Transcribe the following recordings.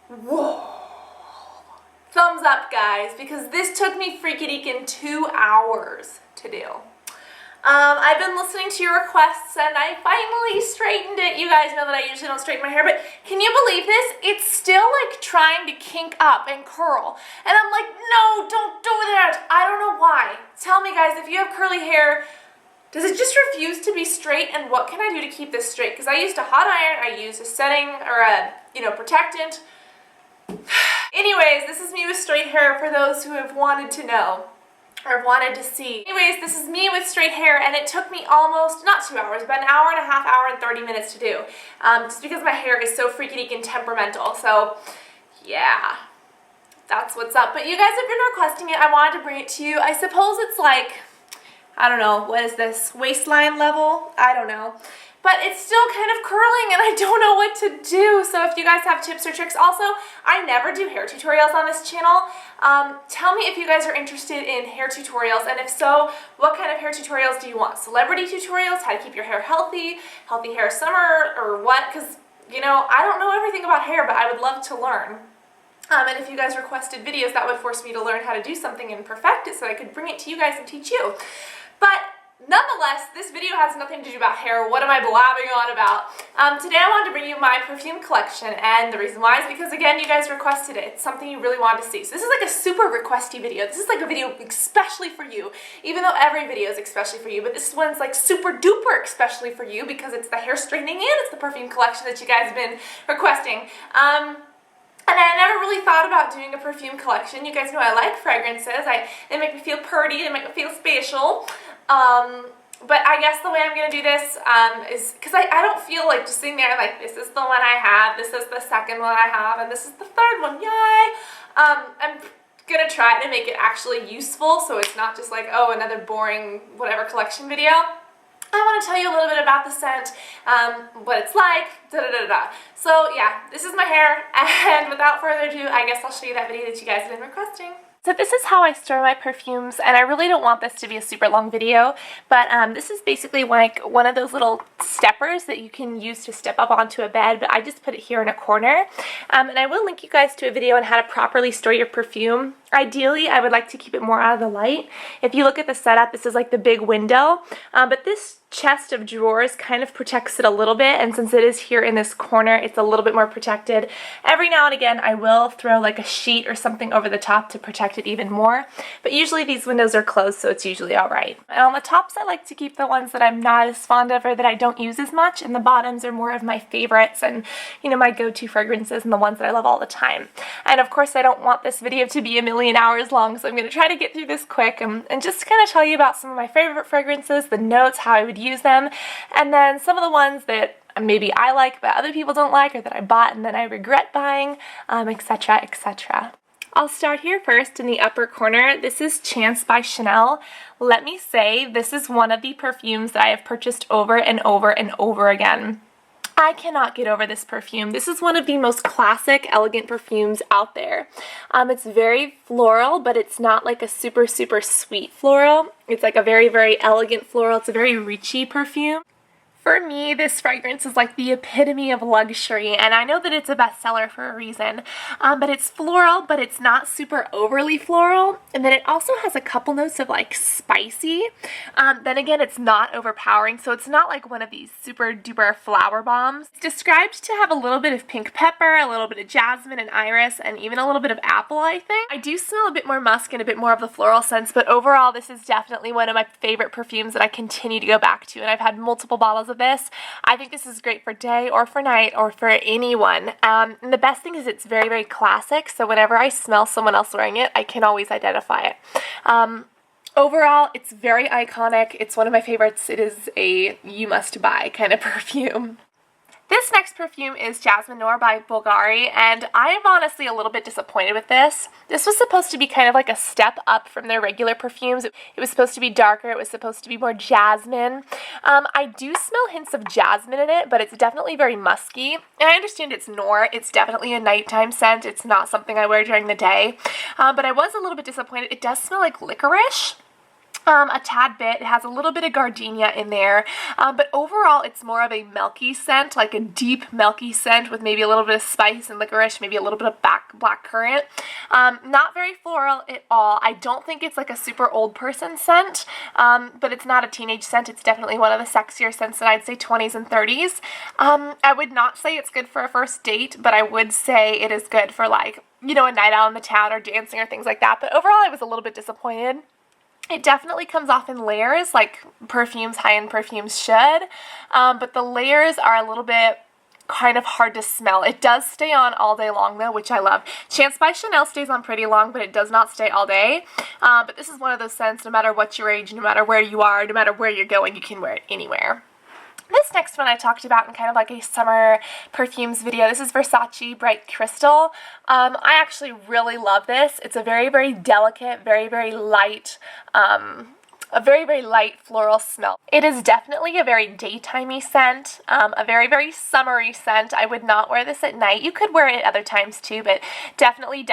Whoa. Thumbs up, guys, because this took me freaking 2 hours to do. I've been listening to your requests and I finally straightened it. You guys know that I usually don't straighten my hair, but can you believe this? It's still like trying to kink up and curl. And I'm like, no, don't do that. I don't know why. Tell me, guys, if you have curly hair, does it just refuse to be straight? And what can I do to keep this straight? Because I used a hot iron, I used a setting or a, protectant. Anyways, this is me with straight hair for those who have wanted to know. Or wanted to see. Anyways, this is me with straight hair, and it took me almost, not 2 hours, but an hour and a half, hour and 30 minutes to do. Just because my hair is so freaking temperamental. So, yeah, that's what's up. But you guys have been requesting it. I wanted to bring it to you. I suppose it's like, I don't know, what is this, waistline level? I don't know. But it's still kind of curling and I don't know what to do. So if you guys have tips or tricks, also, I never do hair tutorials on this channel. Tell me if you guys are interested in hair tutorials, and if so, what kind of hair tutorials do you want? Celebrity tutorials, how to keep your hair healthy hair summer, or what? Because, I don't know everything about hair, but I would love to learn. And if you guys requested videos, that would force me to learn how to do something and perfect it so I could bring it to you guys and teach you. But nonetheless, this video has nothing to do about hair. What am I blabbing on about? Today I wanted to bring you my perfume collection, and the reason why is because, again, you guys requested it. It's something you really wanted to see. So this is like a super requesty video. This is like a video especially for you, even though every video is especially for you, but this one's like super duper especially for you because it's the hair straightening and it's the perfume collection that you guys have been requesting. And I never really thought about doing a perfume collection. You guys know I like fragrances. They make me feel pretty, they make me feel spatial. But I guess the way I'm going to do this is, because I don't feel like just sitting there like, this is the one I have, this is the second one I have, and this is the third one, yay! I'm going to try to make it actually useful, so it's not just like, oh, another boring whatever collection video. I want to tell you a little bit about the scent, what it's like, da-da-da-da. So yeah, this is my hair, and without further ado, I guess I'll show you that video that you guys have been requesting. So this is how I store my perfumes, and I really don't want this to be a super long video, but this is basically like one of those little steppers that you can use to step up onto a bed, but I just put it here in a corner. And I will link you guys to a video on how to properly store your perfume. Ideally, I would like to keep it more out of the light. If you look at the setup, this is like the big window, but this chest of drawers kind of protects it a little bit, and since it is here in this corner, it's a little bit more protected. Every now and again, I will throw like a sheet or something over the top to protect it even more, but usually these windows are closed, so it's usually alright. And on the tops, I like to keep the ones that I'm not as fond of or that I don't use as much, and the bottoms are more of my favorites and, my go-to fragrances and the ones that I love all the time. And of course, I don't want this video to be a million hours long, so I'm going to try to get through this quick and just kind of tell you about some of my favorite fragrances, the notes, how I would use them, and then some of the ones that maybe I like but other people don't like, or that I bought and then I regret buying, etc., etc. I'll start here first in the upper corner. This is Chance by Chanel. Let me say, this is one of the perfumes that I have purchased over and over and over again. I cannot get over this perfume. This is one of the most classic, elegant perfumes out there. It's very floral, but it's not like a super, super sweet floral. It's like a very, very elegant floral. It's a very Ricci perfume. For me, this fragrance is like the epitome of luxury, and I know that it's a bestseller for a reason, but it's floral, but it's not super overly floral, and then it also has a couple notes of like spicy. Then again, it's not overpowering, so it's not like one of these super duper flower bombs. It's described to have a little bit of pink pepper, a little bit of jasmine and iris, and even a little bit of apple, I think. I do smell a bit more musk and a bit more of the floral scents, but overall, this is definitely one of my favorite perfumes that I continue to go back to, and I've had multiple bottles of this. I think this is great for day or for night or for anyone. And the best thing is it's very, very classic, so whenever I smell someone else wearing it, I can always identify it. Overall, it's very iconic. It's one of my favorites. It is a you must buy kind of perfume. This next perfume is Jasmine Nior by Bulgari, and I'm honestly a little bit disappointed with this. This was supposed to be kind of like a step up from their regular perfumes. It was supposed to be darker, it was supposed to be more jasmine. I do smell hints of jasmine in it, but it's definitely very musky. And I understand it's Nior, it's definitely a nighttime scent, it's not something I wear during the day. But I was a little bit disappointed. It does smell like licorice. a tad bit. It has a little bit of gardenia in there, but overall it's more of a milky scent, like a deep milky scent with maybe a little bit of spice and licorice, maybe a little bit of black currant. Not very floral at all. I don't think it's like a super old person scent, but it's not a teenage scent. It's definitely one of the sexier scents that I'd say 20s and 30s. I would not say it's good for a first date, but I would say it is good for, like, you know, a night out in the town or dancing or things like that. But overall I was a little bit disappointed. It definitely comes off in layers, like perfumes, high-end perfumes should, but the layers are a little bit kind of hard to smell. It does stay on all day long though, which I love. Chance by Chanel stays on pretty long, but it does not stay all day. But this is one of those scents, no matter what your age, no matter where you are, no matter where you're going, you can wear it anywhere. This next one I talked about in kind of like a summer perfumes video. This is Versace Bright Crystal. I actually really love this. It's a very, very delicate, very, very light, a very, very light floral smell. It is definitely a very daytimey scent, a very, very summery scent. I would not wear this at night. You could wear it at other times too, but definitely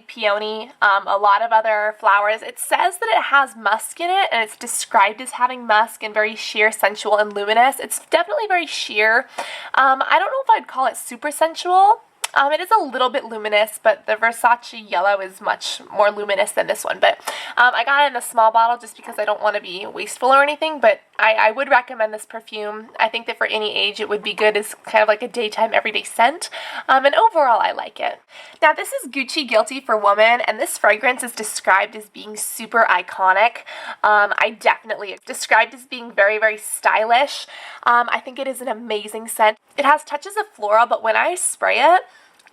peony, a lot of other flowers. It says that it has musk in it, and it's described as having musk and very sheer, sensual, and luminous. It's definitely very sheer. I don't know if I'd call it super sensual. It is a little bit luminous, but the Versace yellow is much more luminous than this one. But I got it in a small bottle just because I don't want to be wasteful or anything, but I would recommend this perfume. I think that for any age it would be good as kind of like a daytime, everyday scent, and overall I like it. Now this is Gucci Guilty for Woman, and this fragrance is described as being super iconic. I definitely described as being very, very stylish. I think it is an amazing scent. It has touches of floral, but when I spray it,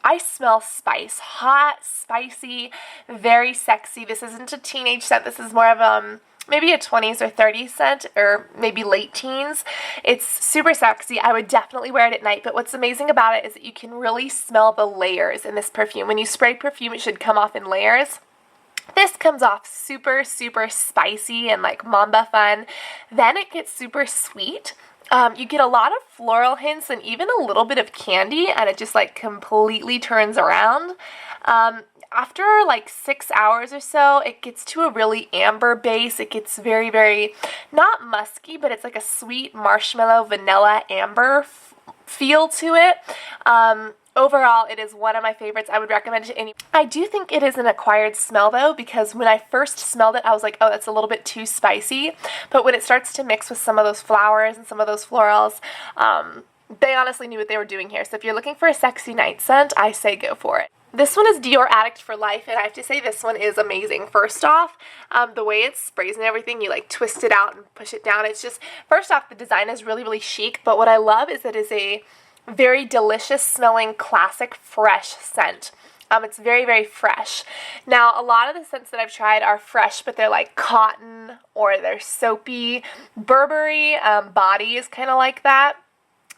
I smell spice. Hot, spicy, very sexy. This isn't a teenage scent. This is more of maybe a 20s or 30s scent, or maybe late teens. It's super sexy. I would definitely wear it at night, but what's amazing about it is that you can really smell the layers in this perfume. When you spray perfume, it should come off in layers. This comes off super, super spicy and like mamba fun. Then it gets super sweet. You get a lot of floral hints and even a little bit of candy, and it just like completely turns around. After like 6 hours or so, it gets to a really amber base. It gets very, very, not musky, but it's like a sweet marshmallow vanilla amber feel to it. Overall, it is one of my favorites. I would recommend it to any. I do think it is an acquired smell though, because when I first smelled it, I was like, oh, that's a little bit too spicy. But when it starts to mix with some of those flowers and some of those florals, they honestly knew what they were doing here. So if you're looking for a sexy night scent, I say go for it. This one is Dior Addict for Life, and I have to say this one is amazing. First off, the way it sprays and everything, you like twist it out and push it down. It's just, first off, the design is really, really chic, but what I love is that it is a very delicious smelling, classic, fresh scent. It's very, very fresh. Now, a lot of the scents that I've tried are fresh, but they're like cotton or they're soapy. Burberry Body is kind of like that.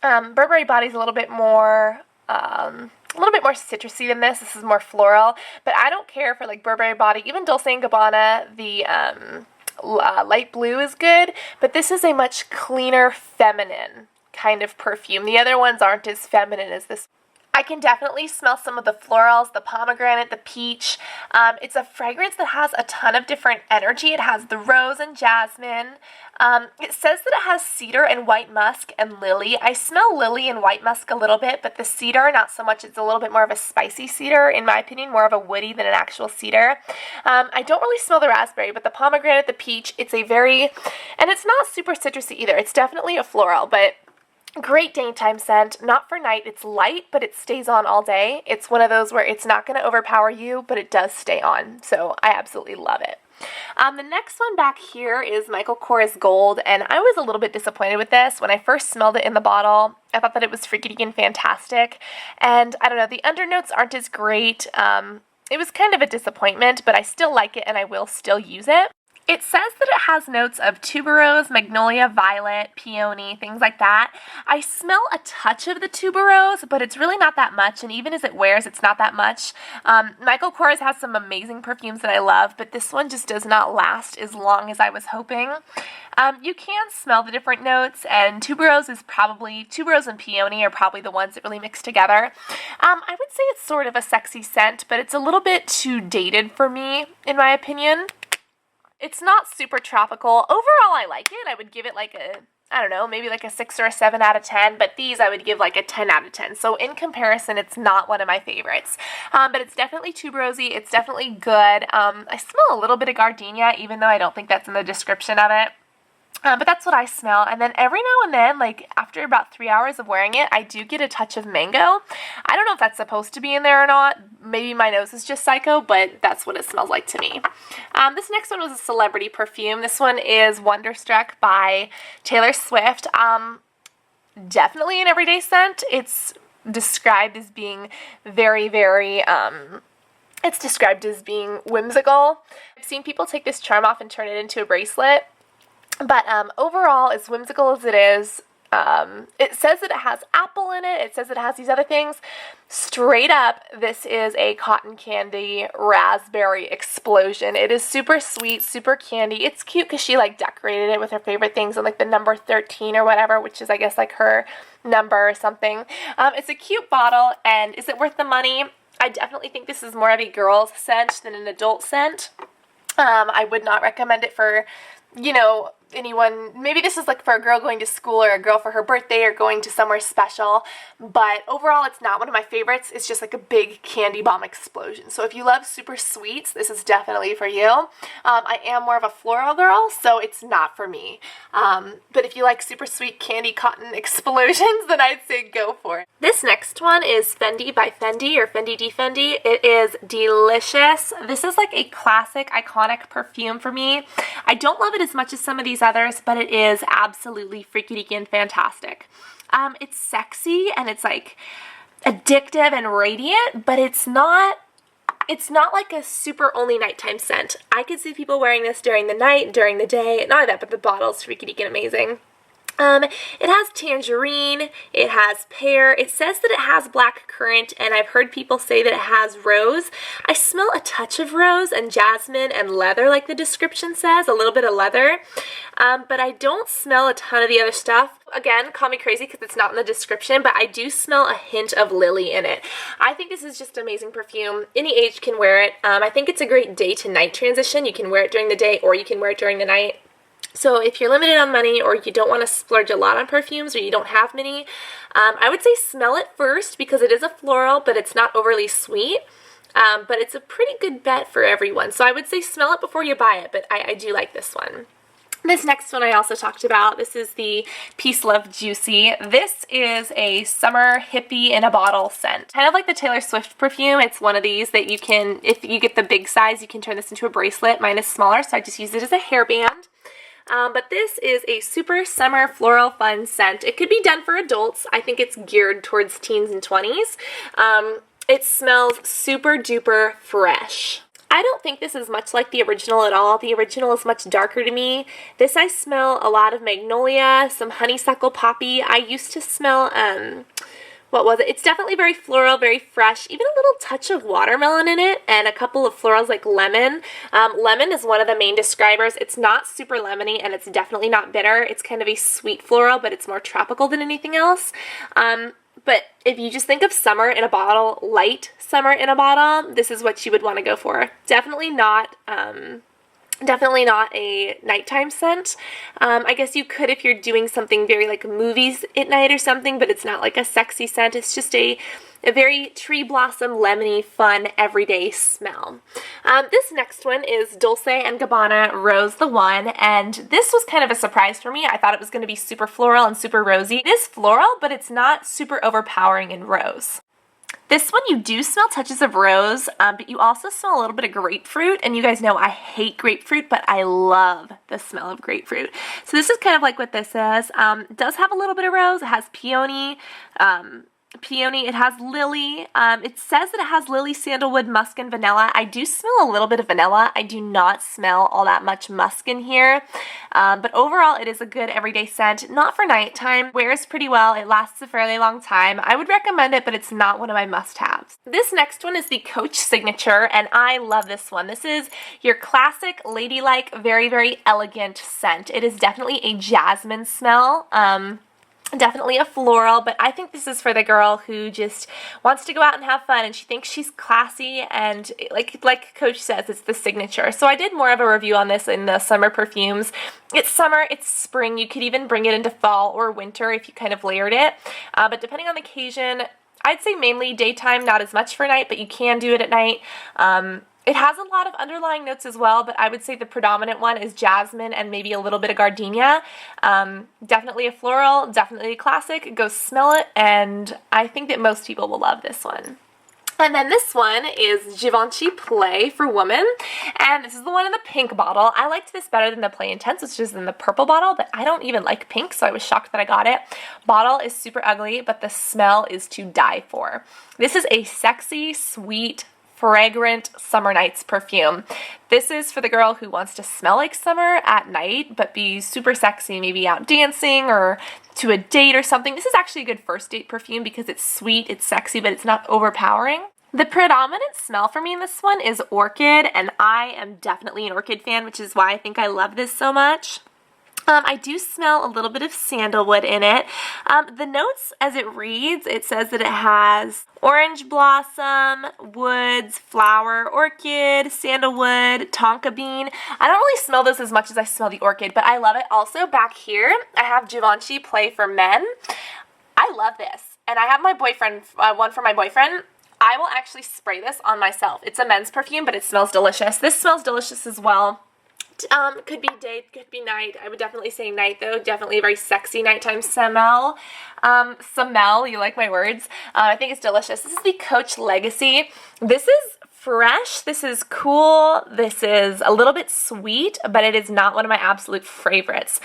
Burberry Body is a little bit more citrusy than this. This is more floral, but I don't care for like Burberry Body. Even Dolce Gabbana, the light blue is good, but this is a much cleaner, feminine kind of perfume. The other ones aren't as feminine as this. I can definitely smell some of the florals, the pomegranate, the peach. It's a fragrance that has a ton of different energy. It has the rose and jasmine. It says that it has cedar and white musk and lily. I smell lily and white musk a little bit, but the cedar, not so much. It's a little bit more of a spicy cedar, in my opinion, more of a woody than an actual cedar. I don't really smell the raspberry, but the pomegranate, the peach, it's a very, and it's not super citrusy either. It's definitely a floral, but great daytime scent. Not for night. It's light, but it stays on all day. It's one of those where it's not going to overpower you, but it does stay on. So I absolutely love it. The next one back here is Michael Kors Gold, and I was a little bit disappointed with this. When I first smelled it in the bottle, I thought that it was freaking fantastic, and I don't know, the undernotes aren't as great. It was kind of a disappointment, but I still like it and I will still use it. It says that it has notes of tuberose, magnolia, violet, peony, things like that. I smell a touch of the tuberose, but it's really not that much, and even as it wears, it's not that much. Michael Kors has some amazing perfumes that I love, but this one just does not last as long as I was hoping. You can smell the different notes, and tuberose and peony are probably the ones that really mix together. I would say it's sort of a sexy scent, but it's a little bit too dated for me, in my opinion. It's not super tropical. Overall, I like it. I would give it like a, I don't know, maybe like a 6 or a 7 out of 10, but these I would give like a 10 out of 10. So in comparison, it's not one of my favorites. But it's definitely tuberosy. It's definitely good. I smell a little bit of gardenia, even though I don't think that's in the description of it. But that's what I smell. And then every now and then, like after about 3 hours of wearing it, I do get a touch of mango. I don't know if that's supposed to be in there or not. Maybe my nose is just psycho, but that's what it smells like to me. This next one was a celebrity perfume. This one is Wonderstruck by Taylor Swift. Definitely an everyday scent. It's described as being very, very, it's described as being whimsical. I've seen people take this charm off and turn it into a bracelet. But overall, as whimsical as it is, it says that it has apple in it. It says that it has these other things. Straight up, this is a cotton candy raspberry explosion. It is super sweet, super candy. It's cute because she like decorated it with her favorite things and like the number 13 or whatever, which is I guess like her number or something. It's a cute bottle, and is it worth the money? I definitely think this is more of a girl's scent than an adult scent. I would not recommend it for, you know, anyone. Maybe this is like for a girl going to school or a girl for her birthday or going to somewhere special, but overall it's not one of my favorites. It's just like a big candy bomb explosion. So if you love super sweets, this is definitely for you. I am more of a floral girl, so it's not for me. But if you like super sweet candy cotton explosions, then I'd say go for it. This next one is Fendi by Fendi, or Fendi D Fendi. It is delicious. This is like a classic iconic perfume for me. I don't love it as much as some of these others, but it is absolutely freaky-deaky fantastic. It's sexy and it's like addictive and radiant, but it's not like a super only nighttime scent. I could see people wearing this during the night, during the day. Not that, but the bottle's freaky-deaky and amazing. It has tangerine, it has pear, it says that it has black currant, and I've heard people say that it has rose. I smell a touch of rose and jasmine and leather like the description says, a little bit of leather, but I don't smell a ton of the other stuff. Again, call me crazy because it's not in the description, but I do smell a hint of lily in it. I think this is just amazing perfume. Any age can wear it. I think it's a great day to night transition. You can wear it during the day or you can wear it during the night. So if you're limited on money or you don't want to splurge a lot on perfumes or you don't have many, I would say smell it first because it is a floral, but it's not overly sweet. But it's a pretty good bet for everyone. So I would say smell it before you buy it, but I do like this one. This next one I also talked about. This is the Peace Love Juicy. This is a summer hippie in a bottle scent. Kind of like the Taylor Swift perfume. It's one of these that you can, if you get the big size, you can turn this into a bracelet. Mine is smaller, so I just use it as a hairband. But this is a super summer floral fun scent. It could be done for adults. I think it's geared towards teens and 20s. It smells super duper fresh. I don't think this is much like the original at all. The original is much darker to me. This I smell a lot of magnolia, some honeysuckle poppy. I used to smell, what was it? It's definitely very floral, very fresh, even a little touch of watermelon in it, and a couple of florals like lemon. Lemon is one of the main describers. It's not super lemony, and it's definitely not bitter. It's kind of a sweet floral, but it's more tropical than anything else. But if you just think of summer in a bottle, light summer in a bottle, this is what you would want to go for. Definitely not a nighttime scent. I guess you could if you're doing something very like movies at night or something, but it's not like a sexy scent. It's just a very tree blossom, lemony, fun, everyday smell. This next one is Dolce & Gabbana Rose the One, and this was kind of a surprise for me. I thought it was going to be super floral and super rosy. It is floral, but it's not super overpowering in rose. This one you do smell touches of rose, but you also smell a little bit of grapefruit, and you guys know I hate grapefruit, but I love the smell of grapefruit. So this is kind of like what this is. It does have a little bit of rose. It has peony, it has lily. It says that it has lily, sandalwood, musk, and vanilla. I do smell a little bit of vanilla. I do not smell all that much musk in here, but overall it is a good everyday scent. Not for nighttime. Wears pretty well. It lasts a fairly long time. I would recommend it, but it's not one of my must-haves. This next one is the Coach Signature, and I love this one. This is your classic ladylike, very, very elegant scent. It is definitely a jasmine smell. Definitely a floral, but I think this is for the girl who just wants to go out and have fun and she thinks she's classy, and like Coach says, it's the signature. So I did more of a review on this in the summer perfumes. It's summer, it's spring, you could even bring it into fall or winter if you kind of layered it, but depending on the occasion, I'd say mainly daytime, not as much for night, but you can do it at night. It has a lot of underlying notes as well, but I would say the predominant one is jasmine and maybe a little bit of gardenia. Definitely a floral, definitely a classic. Go smell it, and I think that most people will love this one. And then this one is Givenchy Play for Woman, and this is the one in the pink bottle. I liked this better than the Play Intense, which is in the purple bottle, but I don't even like pink, so I was shocked that I got it. Bottle is super ugly, but the smell is to die for. This is a sexy, sweet, fragrant summer nights perfume. This is for the girl who wants to smell like summer at night but be super sexy, maybe out dancing or to a date or something. This is actually a good first date perfume because it's sweet, it's sexy, but it's not overpowering. The predominant smell for me in this one is orchid, and I am definitely an orchid fan, which is why I think I love this so much. I do smell a little bit of sandalwood in it. The notes, as it reads, it says that it has orange blossom, woods, flower, orchid, sandalwood, tonka bean. I don't really smell this as much as I smell the orchid, but I love it. Also, back here, I have Givenchy Play for Men. I love this, and I have my boyfriend, one for my boyfriend. I will actually spray this on myself. It's a men's perfume, but it smells delicious. This smells delicious as well. Could be day, could be night. I would definitely say night though. Definitely a very sexy nighttime smell. Smell, you like my words. I think it's delicious. This is the Coach Legacy. This is fresh. This is cool. This is a little bit sweet, but it is not one of my absolute favorites.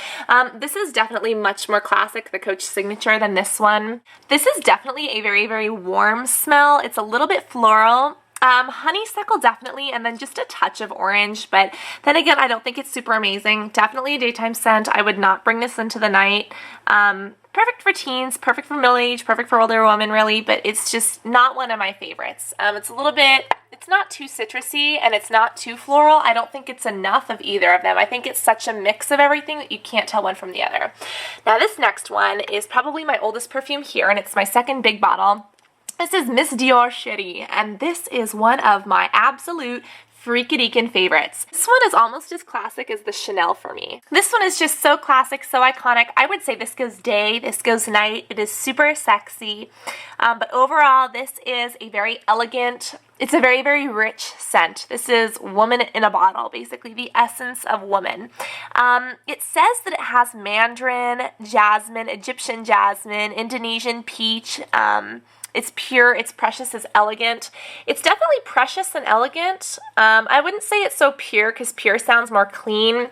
This is definitely much more classic, the Coach signature, than this one. This is definitely a very, very warm smell. It's a little bit floral. Honeysuckle definitely, and then just a touch of orange, but then again, I don't think it's super amazing. Definitely a daytime scent. I would not bring this into the night. Perfect for teens, perfect for middle age, perfect for older women really, but it's just not one of my favorites. It's a little bit, it's not too citrusy and it's not too floral. I don't think it's enough of either of them. I think it's such a mix of everything that you can't tell one from the other. Now this next one is probably my oldest perfume here, and it's my second big bottle. This is Miss Dior Cherie, and this is one of my absolute freaky-deakin' favorites. This one is almost as classic as the Chanel for me. This one is just so classic, so iconic. I would say this goes day, this goes night. It is super sexy, but overall, this is a very elegant, it's a very, very rich scent. This is woman in a bottle, basically the essence of woman. It says that it has mandarin, jasmine, Egyptian jasmine, Indonesian peach. It's pure, it's precious, it's elegant. It's definitely precious and elegant. I wouldn't say it's so pure because pure sounds more clean.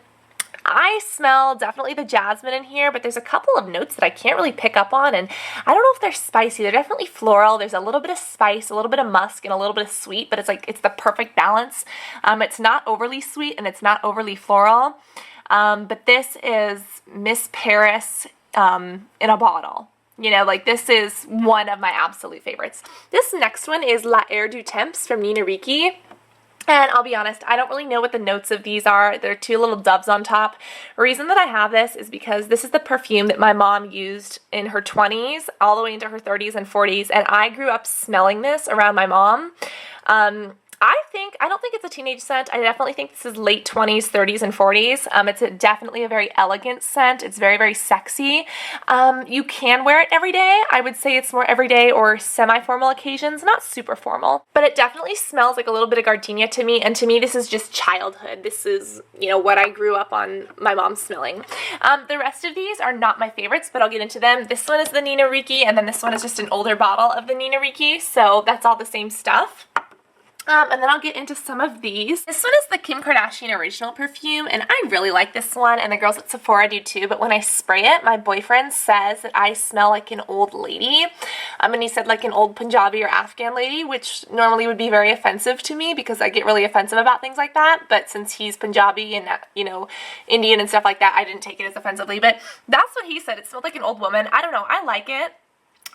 I smell definitely the jasmine in here, but there's a couple of notes that I can't really pick up on, and I don't know if they're spicy. They're definitely floral. There's a little bit of spice, a little bit of musk, and a little bit of sweet, but it's like, it's the perfect balance. It's not overly sweet and it's not overly floral, but this is Miss Paris in a bottle. You know, like this is one of my absolute favorites. This next one is La Air du Temps from Nina Ricci. And I'll be honest, I don't really know what the notes of these are. They're two little doves on top. The reason that I have this is because this is the perfume that my mom used in her 20s all the way into her 30s and 40s. And I grew up smelling this around my mom. I don't think it's a teenage scent. I definitely think this is late 20s, 30s, and 40s. It's definitely a very elegant scent. It's very, very sexy. You can wear it every day. I would say it's more everyday or semi-formal occasions, not super formal. But it definitely smells like a little bit of gardenia to me, and to me this is just childhood. This is, you know, what I grew up on my mom smelling. The rest of these are not my favorites, but I'll get into them. This one is the Nina Ricci, and then this one is just an older bottle of the Nina Ricci, so that's all the same stuff. And then I'll get into some of these. This one is the Kim Kardashian original perfume, and I really like this one, and the girls at Sephora do too, but when I spray it, my boyfriend says that I smell like an old lady. And he said like an old Punjabi or Afghan lady, which normally would be very offensive to me because I get really offensive about things like that, but since he's Punjabi and, you know, Indian and stuff like that, I didn't take it as offensively, but that's what he said. It smelled like an old woman. I don't know. I like it.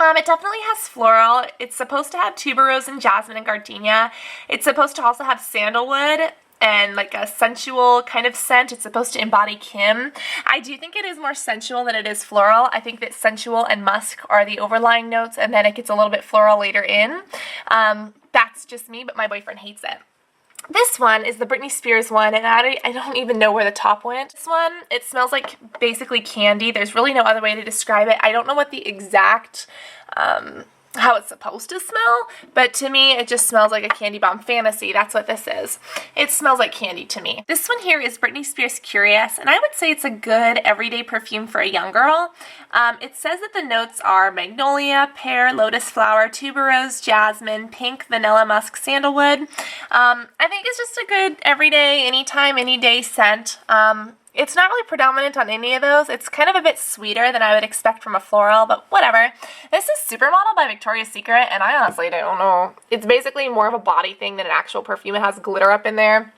It definitely has floral. It's supposed to have tuberose and jasmine and gardenia. It's supposed to also have sandalwood. and like a sensual kind of scent. It's supposed to embody Kim. I do think it is more sensual than it is floral. I think that sensual and musk are the overlying notes, and then it gets a little bit floral later in. That's just me, but my boyfriend hates it. This one is the Britney Spears one, and I don't even know where the top went. This one, it smells like basically candy. There's really no other way to describe it. I don't know what the exact, how it's supposed to smell, but to me it just smells like a candy bomb fantasy. That's what this is. It smells like candy to me. This one here is Britney Spears Curious, and I would say it's a good everyday perfume for a young girl. It says that the notes are magnolia, pear, lotus flower, tuberose, jasmine, pink, vanilla musk, sandalwood. I think it's just a good everyday, anytime, any day scent. It's not really predominant on any of those. It's kind of a bit sweeter than I would expect from a floral, but whatever. This is Supermodel by Victoria's Secret, and I honestly don't know. It's basically more of a body thing than an actual perfume. It has glitter up in there.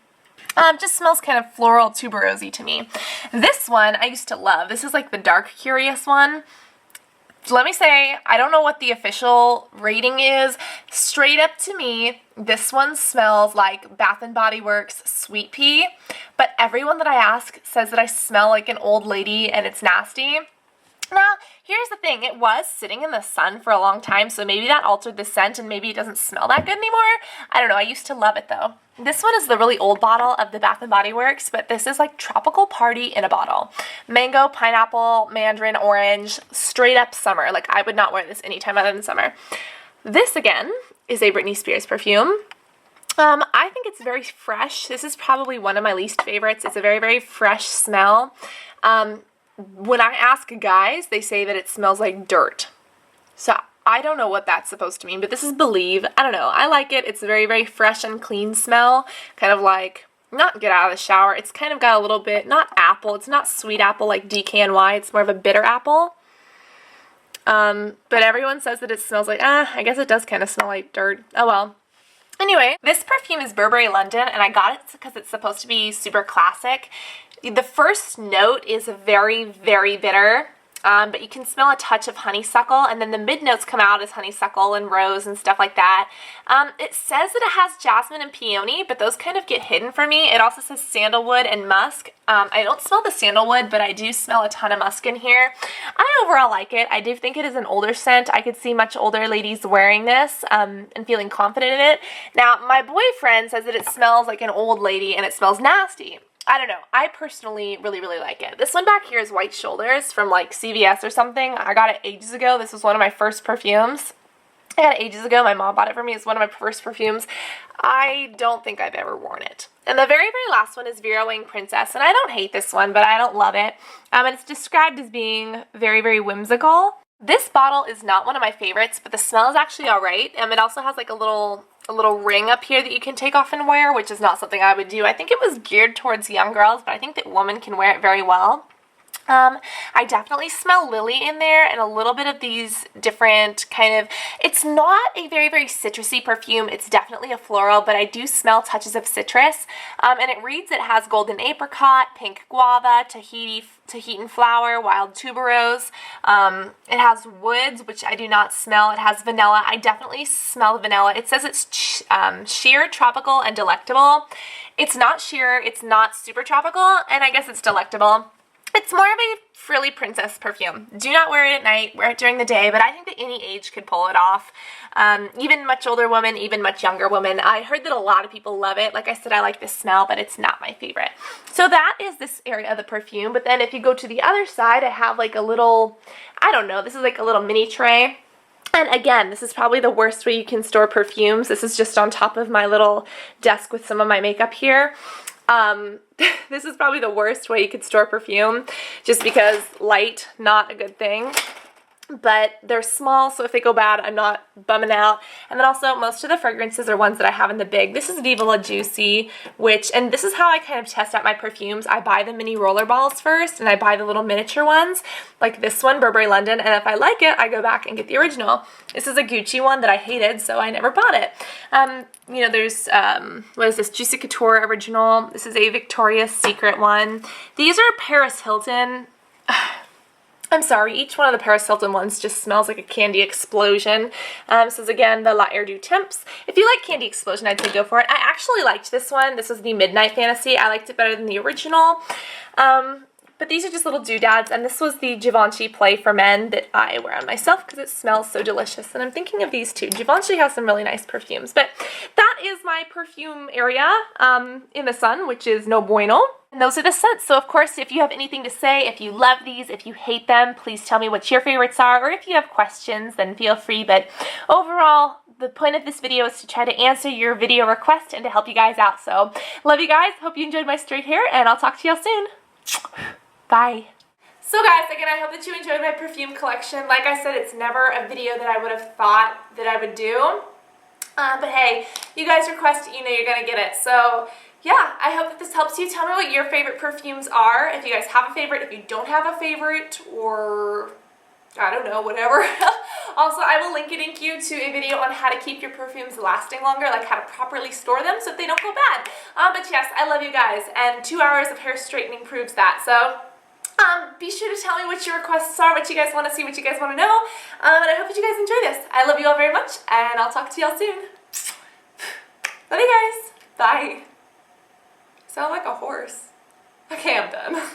Just smells kind of floral, tuberose-y to me. This one I used to love. This is like the Dark Curious one. Let me say, I don't know what the official rating is. Straight up to me, this one smells like Bath & Body Works Sweet Pea, but everyone that I ask says that I smell like an old lady and it's nasty. Now, here's the thing. It was sitting in the sun for a long time, so maybe that altered the scent and maybe it doesn't smell that good anymore. I don't know. I used to love it, though. This one is the really old bottle of the Bath & Body Works, but this is like tropical party in a bottle. Mango, pineapple, mandarin, orange, straight up summer. Like, I would not wear this anytime other than summer. This, again, is a Britney Spears perfume. I think it's very fresh. This is probably one of my least favorites. It's a very, very fresh smell. When I ask guys, they say that it smells like dirt. So I don't know what that's supposed to mean, but this is Believe. I don't know. I like it. It's a very, very fresh and clean smell. Kind of like, not get out of the shower. It's kind of got a little bit, not apple. It's not sweet apple like DKNY. It's more of a bitter apple. But everyone says that it smells like, I guess it does kind of smell like dirt. Oh well. Anyway, this perfume is Burberry London, and I got it because it's supposed to be super classic. The first note is very, very bitter, but you can smell a touch of honeysuckle, and then the mid notes come out as honeysuckle and rose and stuff like that. It says that it has jasmine and peony, but those kind of get hidden for me. It also says sandalwood and musk. I don't smell the sandalwood, but I do smell a ton of musk in here. I overall like it. I do think it is an older scent. I could see much older ladies wearing this and feeling confident in it. Now, my boyfriend says that it smells like an old lady and it smells nasty. I don't know. I personally really, really like it. This one back here is White Shoulders from like CVS or something. I got it ages ago. This was one of my first perfumes. I got it ages ago. My mom bought it for me. It's one of my first perfumes. I don't think I've ever worn it. And the very, very last one is Vera Wang Princess. And I don't hate this one, but I don't love it. And it's described as being very, very whimsical. This bottle is not one of my favorites, but the smell is actually alright. It also has like a little ring up here that you can take off and wear, which is not something I would do. I think it was geared towards young girls, but I think that women can wear it very well. I definitely smell lily in there and a little bit of these different kind of, it's not a very, very citrusy perfume. It's definitely a floral, but I do smell touches of citrus. And it reads it has golden apricot, pink guava, Tahitian flower, wild tuberose. It has woods, which I do not smell. It has vanilla. I definitely smell vanilla. It says it's sheer, tropical, and delectable. It's not sheer. It's not super tropical, and I guess it's delectable. It's more of a frilly princess perfume. Do not wear it at night, wear it during the day, but I think that any age could pull it off. Even much older women, even much younger women. I heard that a lot of people love it. Like I said, I like this smell, but it's not my favorite. So that is this area of the perfume, but then if you go to the other side, I have like a little, I don't know, this is like a little mini tray. And again, this is probably the worst way you can store perfumes. This is just on top of my little desk with some of my makeup here. This is probably the worst way you could store perfume, just because light, not a good thing. But they're small, so if they go bad, I'm not bumming out. And then also, most of the fragrances are ones that I have in the big. This is Bvlgari, and this is how I kind of test out my perfumes. I buy the mini roller balls first, and I buy the little miniature ones, like this one, Burberry London, and if I like it, I go back and get the original. This is a Gucci one that I hated, so I never bought it. You know, there's, what is this, Juicy Couture original. This is a Victoria's Secret one. These are Paris Hilton. I'm sorry, each one of the Paris Hilton ones just smells like a candy explosion. This is again the La Air du Temps. If you like candy explosion, I'd say go for it. I actually liked this one. This was the Midnight Fantasy. I liked it better than the original. But these are just little doodads, and this was the Givenchy Play for Men that I wear on myself because it smells so delicious, and I'm thinking of these too. Givenchy has some really nice perfumes, but that is my perfume area in the sun, which is no bueno. And those are the scents. So of course, if you have anything to say, if you love these, if you hate them, please tell me what your favorites are, or if you have questions, then feel free. But overall, the point of this video is to try to answer your video request and to help you guys out. So love you guys. Hope you enjoyed my straight hair, and I'll talk to y'all soon. Bye. So guys, again, I hope that you enjoyed my perfume collection. Like I said, it's never a video that I would have thought that I would do. But hey, you guys request it, you know you're going to get it. So yeah, I hope that this helps you. Tell me what your favorite perfumes are. If you guys have a favorite, if you don't have a favorite, or I don't know, whatever. Also, I will link it in Q to a video on how to keep your perfumes lasting longer, like how to properly store them so that they don't go bad. But yes, I love you guys, and 2 hours of hair straightening proves that. So be sure to tell me what your requests are, what you guys want to see, what you guys want to know. And I hope that you guys enjoy this. I love you all very much, and I'll talk to y'all soon. Love you guys. Bye. Sound like a horse. Okay, I'm done.